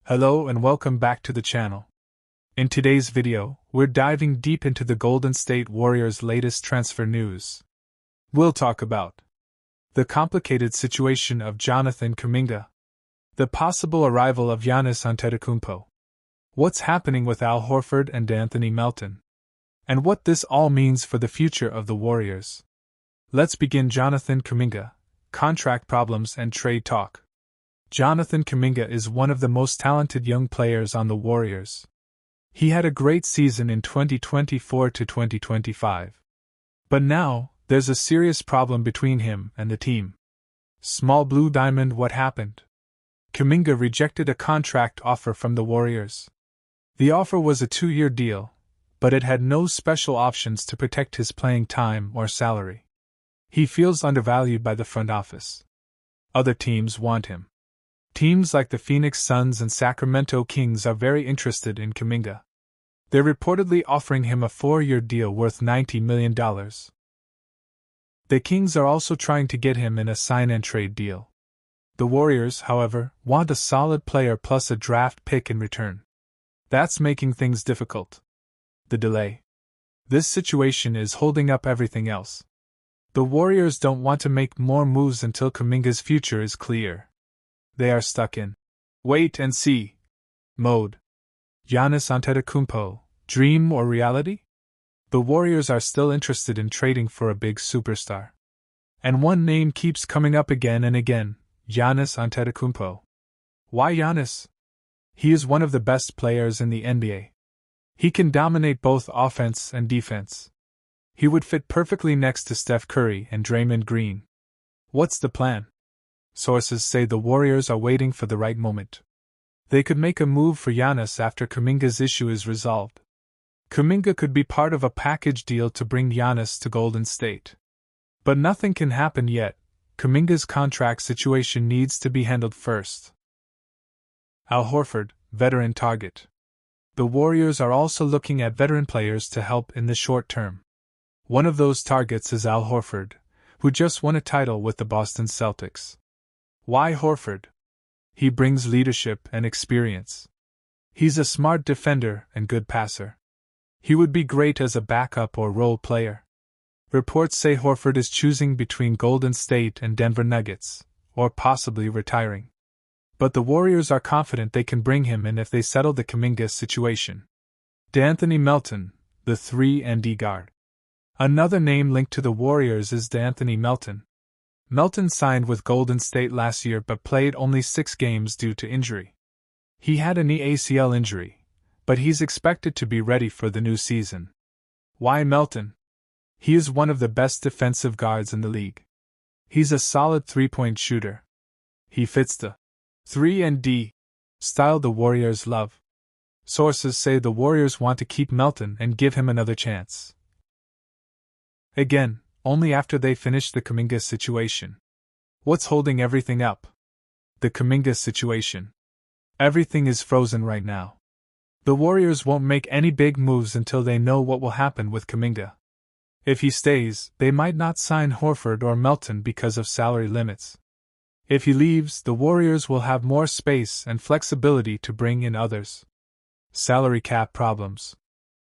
Hello and welcome back to the channel. In today's video, we're diving deep into the Golden State Warriors' latest transfer news. We'll talk about the complicated situation of Jonathan Kuminga, the possible arrival of Giannis Antetokounmpo, what's happening with Al Horford and Anthony Melton, and what this all means for the future of the Warriors. Let's begin. Jonathan Kuminga, contract problems and trade talk. Jonathan Kuminga is one of the most talented young players on the Warriors. He had a great season in 2024 to 2025. But now, there's a serious problem between him and the team. Small Blue Diamond. What happened? Kuminga rejected a contract offer from the Warriors. The offer was a 2-year deal, but it had no special options to protect his playing time or salary. He feels undervalued by the front office. Other teams want him. Teams like the Phoenix Suns and Sacramento Kings are very interested in Kuminga. They're reportedly offering him a 4-year deal worth $90 million. The Kings are also trying to get him in a sign-and-trade deal. The Warriors, however, want a solid player plus a draft pick in return. That's making things difficult. The delay. This situation is holding up everything else. The Warriors don't want to make more moves until Kuminga's future is clear. They are stuck in wait-and-see mode. Giannis Antetokounmpo, dream or reality? The Warriors are still interested in trading for a big superstar. And one name keeps coming up again and again, Giannis Antetokounmpo. Why Giannis? He is one of the best players in the NBA. He can dominate both offense and defense. He would fit perfectly next to Steph Curry and Draymond Green. What's the plan? Sources say the Warriors are waiting for the right moment. They could make a move for Giannis after Kuminga's issue is resolved. Kuminga could be part of a package deal to bring Giannis to Golden State. But nothing can happen yet. Kuminga's contract situation needs to be handled first. Al Horford, veteran target. The Warriors are also looking at veteran players to help in the short term. One of those targets is Al Horford, who just won a title with the Boston Celtics. Why Horford? He brings leadership and experience. He's a smart defender and good passer. He would be great as a backup or role player. Reports say Horford is choosing between Golden State and Denver Nuggets, or possibly retiring. But the Warriors are confident they can bring him in if they settle the Kuminga situation. D'Anthony Melton, the 3-and-D guard. Another name linked to the Warriors is D'Anthony Melton. Melton signed with Golden State last year but played only 6 games due to injury. He had a knee ACL injury, but he's expected to be ready for the new season. Why Melton? He is one of the best defensive guards in the league. He's a solid 3-point shooter. He fits the 3-and-D style the Warriors love. Sources say the Warriors want to keep Melton and give him another chance. Again, only after they finish the Kuminga situation. What's holding everything up? The Kuminga situation. Everything is frozen right now. The Warriors won't make any big moves until they know what will happen with Kuminga. If he stays, they might not sign Horford or Melton because of salary limits. If he leaves, the Warriors will have more space and flexibility to bring in others. Salary cap problems.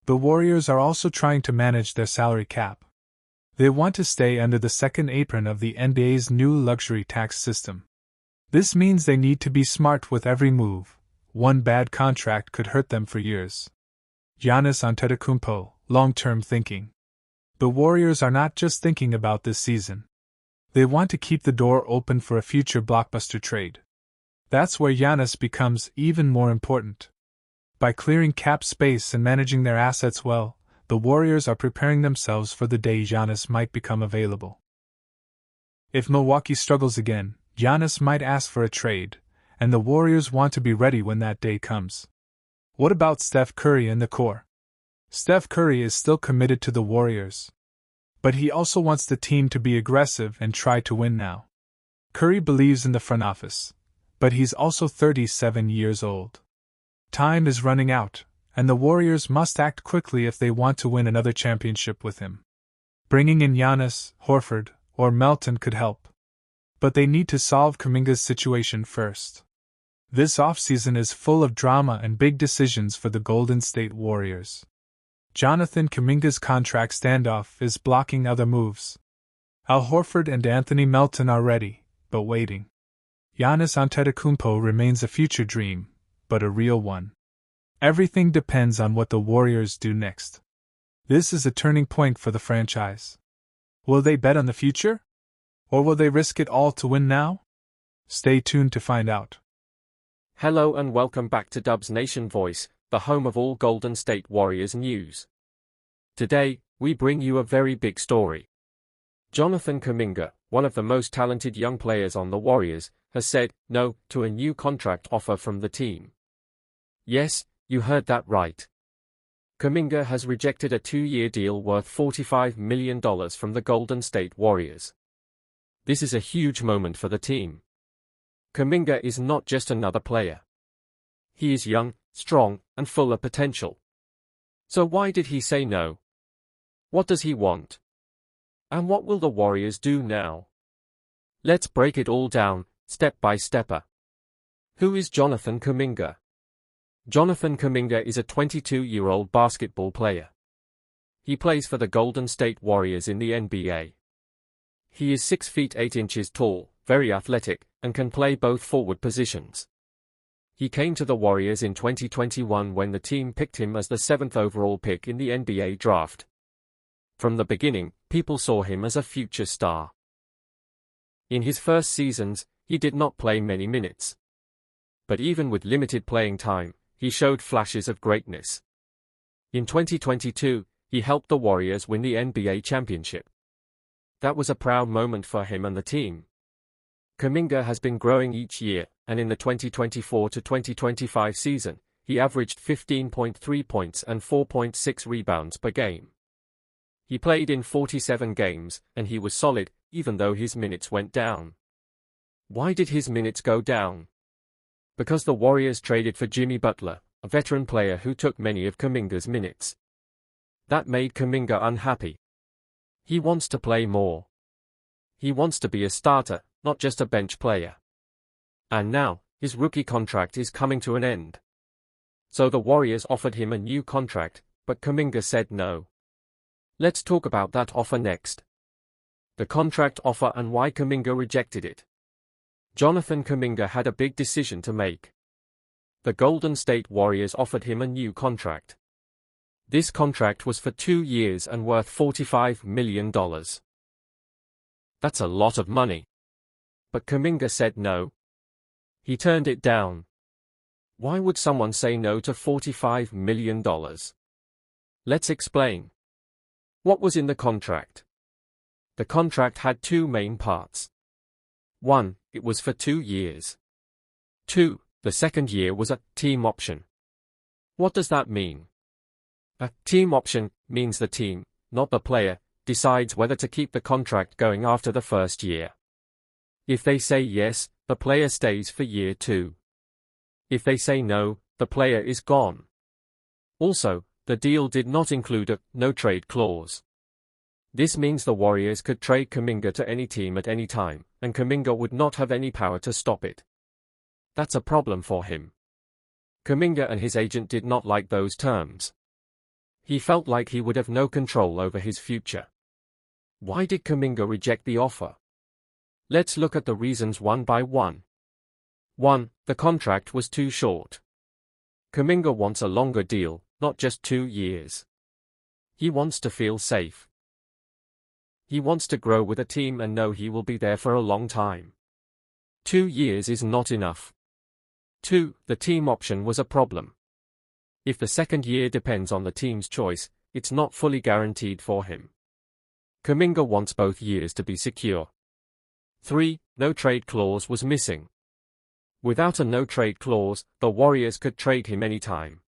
The Warriors are also trying to manage their salary cap. They want to stay under the second apron of the NBA's new luxury tax system. This means they need to be smart with every move. One bad contract could hurt them for years. Giannis Antetokounmpo, long-term thinking. The Warriors are not just thinking about this season. They want to keep the door open for a future blockbuster trade. That's where Giannis becomes even more important. By clearing cap space and managing their assets well, the Warriors are preparing themselves for the day Giannis might become available. If Milwaukee struggles again, Giannis might ask for a trade, and the Warriors want to be ready when that day comes. What about Steph Curry and the core? Steph Curry is still committed to the Warriors. But he also wants the team to be aggressive and try to win now. Curry believes in the front office, but he's also 37 years old. Time is running out, and the Warriors must act quickly if they want to win another championship with him. Bringing in Giannis, Horford, or Melton could help. But they need to solve Kuminga's situation first. This offseason is full of drama and big decisions for the Golden State Warriors. Jonathan Kuminga's contract standoff is blocking other moves. Al Horford and Anthony Melton are ready, but waiting. Giannis Antetokounmpo remains a future dream, but a real one. Everything depends on what the Warriors do next. This is a turning point for the franchise. Will they bet on the future? Or will they risk it all to win now? Stay tuned to find out. Hello and welcome back to Dubs Nation Voice, the home of all Golden State Warriors news. Today, we bring you a very big story. Jonathan Kuminga, one of the most talented young players on the Warriors, has said no to a new contract offer from the team. Yes, you heard that right. Kuminga has rejected a 2-year deal worth $45 million from the Golden State Warriors. This is a huge moment for the team. Kuminga is not just another player. He is young, strong, and full of potential. So why did he say no? What does he want? And what will the Warriors do now? Let's break it all down, step by stepper. Who is Jonathan Kuminga? Jonathan Kuminga is a 22-year-old basketball player. He plays for the Golden State Warriors in the NBA. He is 6 feet 8 inches tall, very athletic, and can play both forward positions. He came to the Warriors in 2021 when the team picked him as the 7th overall pick in the NBA draft. From the beginning, people saw him as a future star. In his first seasons, he did not play many minutes. But even with limited playing time, he showed flashes of greatness. In 2022, he helped the Warriors win the NBA championship. That was a proud moment for him and the team. Kuminga has been growing each year, and in the 2024 to 2025 season, he averaged 15.3 points and 4.6 rebounds per game. He played in 47 games, and he was solid, even though his minutes went down. Why did his minutes go down? Because the Warriors traded for Jimmy Butler, a veteran player who took many of Kuminga's minutes. That made Kuminga unhappy. He wants to play more. He wants to be a starter, not just a bench player. And now, his rookie contract is coming to an end. So the Warriors offered him a new contract, but Kuminga said no. Let's talk about that offer next. The contract offer and why Kuminga rejected it. Jonathan Kuminga had a big decision to make. The Golden State Warriors offered him a new contract. This contract was for 2 years and worth $45 million. That's a lot of money. But Kuminga said no. He turned it down. Why would someone say no to $45 million? Let's explain. What was in the contract? The contract had 2 main parts. 1, it was for 2 years. 2, the second year was a team option. What does that mean? A team option means the team, not the player, decides whether to keep the contract going after the first year. If they say yes, the player stays for year 2. If they say no, the player is gone. Also, the deal did not include a no-trade clause. This means the Warriors could trade Kuminga to any team at any time, and Kuminga would not have any power to stop it. That's a problem for him. Kuminga and his agent did not like those terms. He felt like he would have no control over his future. Why did Kuminga reject the offer? Let's look at the reasons one by one. 1. The contract was too short. Kuminga wants a longer deal, not just 2 years. He wants to feel safe. He wants to grow with a team and know he will be there for a long time. 2 years is not enough. 2. The team option was a problem. If the second year depends on the team's choice, it's not fully guaranteed for him. Kuminga wants both years to be secure. 3. No trade clause was missing. Without a no-trade clause, the Warriors could trade him anytime.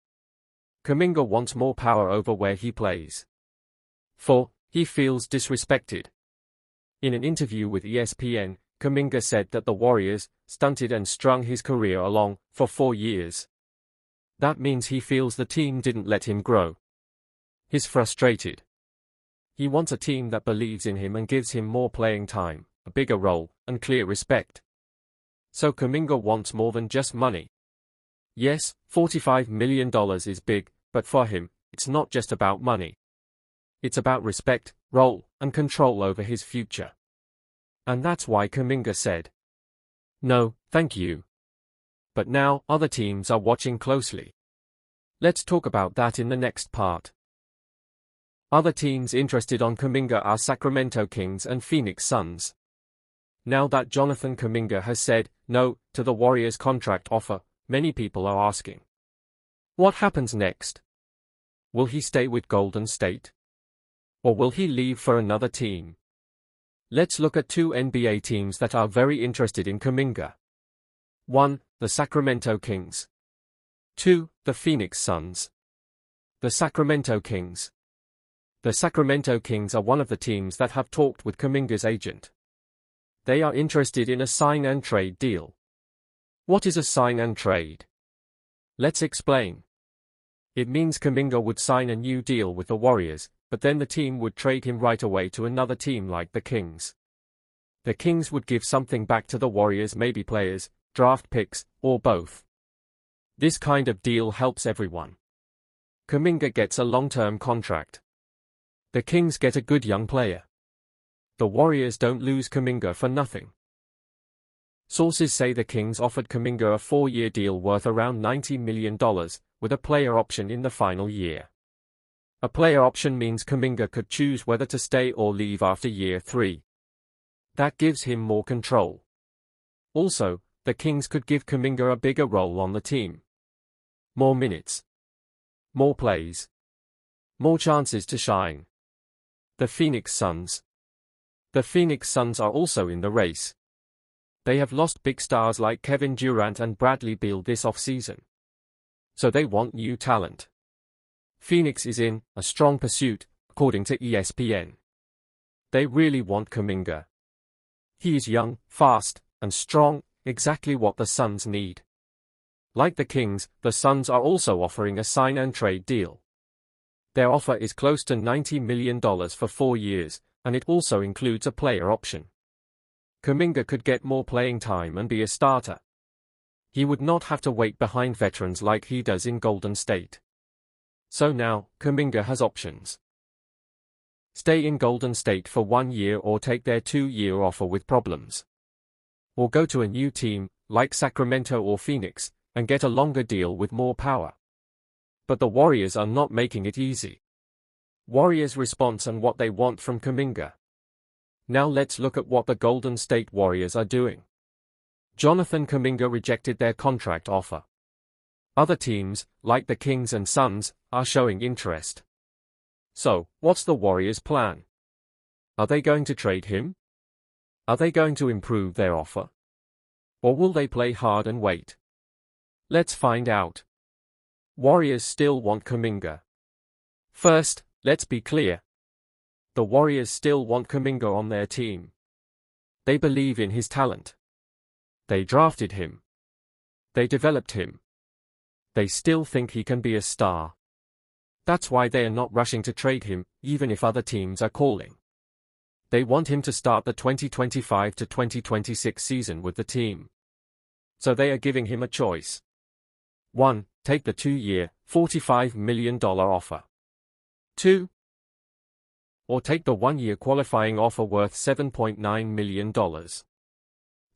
Kuminga wants more power over where he plays. 4. He feels disrespected. In an interview with ESPN, Kuminga said that the Warriors stunted and strung his career along for 4 years. That means he feels the team didn't let him grow. He's frustrated. He wants a team that believes in him and gives him more playing time, a bigger role, and clear respect. So Kuminga wants more than just money. Yes, $45 million is big, but for him, it's not just about money. It's about respect, role, and control over his future. And that's why Kuminga said, "No, thank you." But now, other teams are watching closely. Let's talk about that in the next part. Other teams interested on Kuminga are Sacramento Kings and Phoenix Suns. Now that Jonathan Kuminga has said no to the Warriors' contract offer, many people are asking, what happens next? Will he stay with Golden State? Or will he leave for another team? Let's look at two NBA teams that are very interested in Kuminga. 1. The Sacramento Kings. 2. The Phoenix Suns. The Sacramento Kings. The Sacramento Kings are one of the teams that have talked with Kuminga's agent. They are interested in a sign-and-trade deal. What is a sign-and-trade? Let's explain. It means Kuminga would sign a new deal with the Warriors, but then the team would trade him right away to another team like the Kings. The Kings would give something back to the Warriors, maybe players, draft picks, or both. This kind of deal helps everyone. Kuminga gets a long-term contract. The Kings get a good young player. The Warriors don't lose Kuminga for nothing. Sources say the Kings offered Kuminga a 4-year deal worth around $90 million, with a player option in the final year. A player option means Kuminga could choose whether to stay or leave after year 3. That gives him more control. Also, the Kings could give Kuminga a bigger role on the team. More minutes. More plays. More chances to shine. The Phoenix Suns. The Phoenix Suns are also in the race. They have lost big stars like Kevin Durant and Bradley Beal this offseason. So they want new talent. Phoenix is in a strong pursuit, according to ESPN. They really want Kuminga. He is young, fast, and strong, exactly what the Suns need. Like the Kings, the Suns are also offering a sign-and-trade deal. Their offer is close to $90 million for 4 years, and it also includes a player option. Kuminga could get more playing time and be a starter. He would not have to wait behind veterans like he does in Golden State. So now, Kuminga has options. Stay in Golden State for 1 year or take their 2-year offer with problems. Or go to a new team, like Sacramento or Phoenix, and get a longer deal with more power. But the Warriors are not making it easy. Warriors' response and what they want from Kuminga. Now let's look at what the Golden State Warriors are doing. Jonathan Kuminga rejected their contract offer. Other teams, like the Kings and Suns, are showing interest. So, what's the Warriors' plan? Are they going to trade him? Are they going to improve their offer? Or will they play hard and wait? Let's find out. Warriors still want Kuminga. First, let's be clear. The Warriors still want Kuminga on their team. They believe in his talent. They drafted him. They developed him. They still think he can be a star. That's why they are not rushing to trade him, even if other teams are calling. They want him to start the 2025 to 2026 season with the team. So they are giving him a choice. 1. Take the 2-year, $45 million offer. 2. Or take the 1-year qualifying offer worth $7.9 million.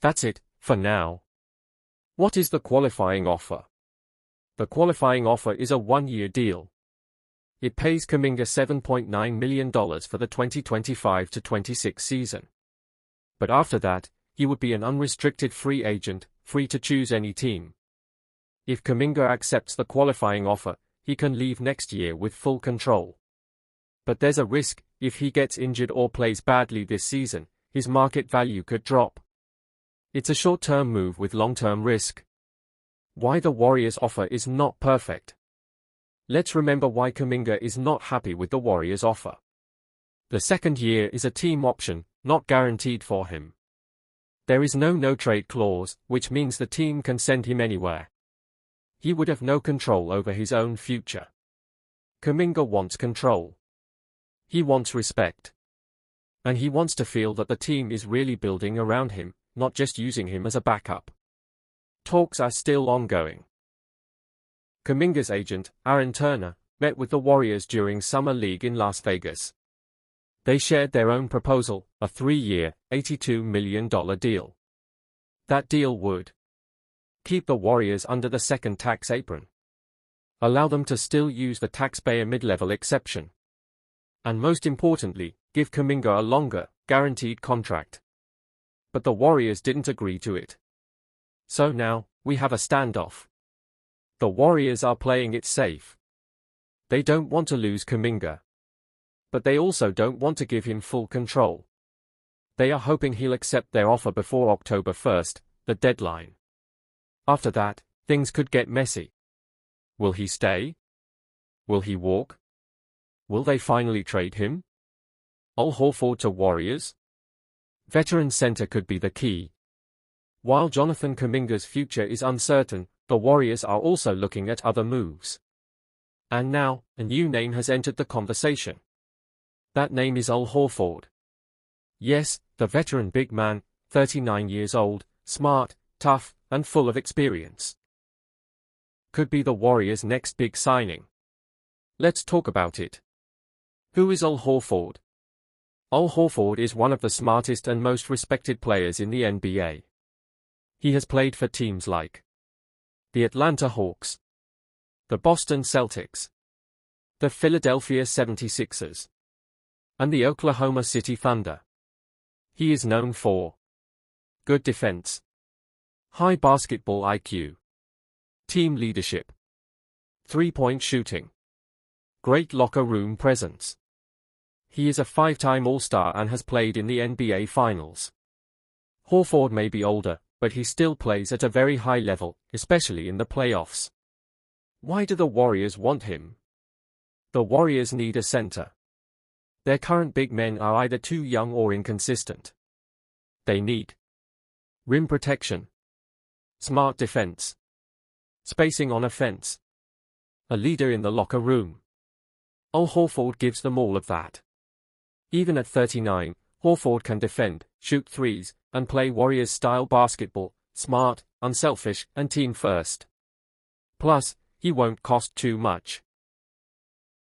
That's it, for now. What is the qualifying offer? The qualifying offer is a 1-year deal. It pays Kuminga $7.9 million for the 2025 to 26 season. But after that, he would be an unrestricted free agent, free to choose any team. If Kuminga accepts the qualifying offer, he can leave next year with full control. But there's a risk, if he gets injured or plays badly this season, his market value could drop. It's a short-term move with long-term risk. Why the Warriors' offer is not perfect. Let's remember why Kuminga is not happy with the Warriors' offer. The second year is a team option, not guaranteed for him. There is no no-trade clause, which means the team can send him anywhere. He would have no control over his own future. Kuminga wants control. He wants respect. And he wants to feel that the team is really building around him, not just using him as a backup. Talks are still ongoing. Kuminga's agent, Aaron Turner, met with the Warriors during Summer League in Las Vegas. They shared their own proposal, a 3-year, $82 million deal. That deal would keep the Warriors under the second tax apron, allow them to still use the taxpayer mid-level exception, and most importantly, give Kuminga a longer, guaranteed contract. But the Warriors didn't agree to it. So now, we have a standoff. The Warriors are playing it safe. They don't want to lose Kuminga, but they also don't want to give him full control. They are hoping he'll accept their offer before October 1st, the deadline. After that, things could get messy. Will he stay? Will he walk? Will they finally trade him? Al Horford to Warriors? Veteran center could be the key. While Jonathan Kuminga's future is uncertain, the Warriors are also looking at other moves. And now, a new name has entered the conversation. That name is Al Horford. Yes, the veteran big man, 39 years old, smart, tough, and full of experience. Could be the Warriors' next big signing. Let's talk about it. Who is Al Horford? Al Horford is one of the smartest and most respected players in the NBA. He has played for teams like the Atlanta Hawks, the Boston Celtics, the Philadelphia 76ers, and the Oklahoma City Thunder. He is known for good defense, high basketball IQ, team leadership, three-point shooting, great locker room presence. He is a 5-time All-Star and has played in the NBA Finals. Horford may be older, but he still plays at a very high level, especially in the playoffs. Why do the Warriors want him? The Warriors need a center. Their current big men are either too young or inconsistent. They need rim protection, smart defense, spacing on offense, a leader in the locker room. Al Horford gives them all of that. Even at 39, Horford can defend, shoot threes, and play Warriors-style basketball, smart, unselfish, and team-first. Plus, he won't cost too much.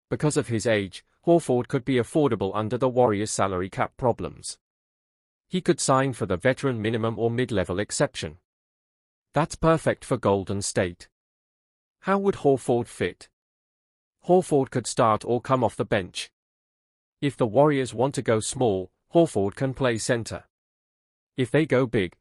Because of his age, Horford could be affordable under the Warriors' salary cap problems. He could sign for the veteran minimum or mid-level exception. That's perfect for Golden State. How would Horford fit? Horford could start or come off the bench. If the Warriors want to go small, Horford can play center. If they go big,